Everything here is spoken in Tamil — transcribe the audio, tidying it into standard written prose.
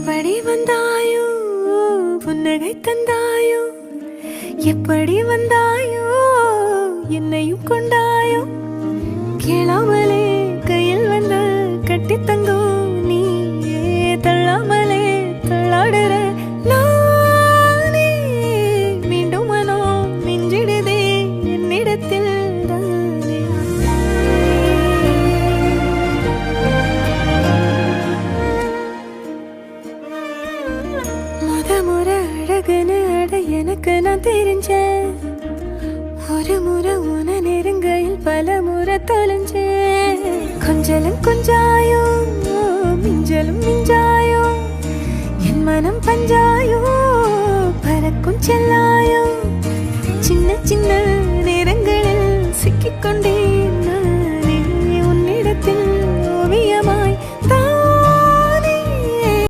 எப்படி வந்தாயோ புன்னகை தந்தாயோ எப்படி வந்தாயோ என்னையும் கொண்டாயோ கேளாமலே கையில் வந்து கட்டி தங்கோ நீ தள்ளாமலே தள்ளாடுற நானே மீண்டும் மனோ மிஞ்சிடுதே என்னிடத்தில் முறை அழகுன்னு அட எனக்கு நான் தெரிஞ்சேன் ஒரு முறை உன நெருங்கையில் பல முறை தொலைஞ்சேன் கொஞ்சலும் கொஞ்சாயோ மிஞ்சலும் மிஞ்சாயோ என் மனம் பஞ்சாயோ பறக்கும் செல்லாயோ சின்ன சின்ன நேரங்களில் சிக்கிக்கொண்டே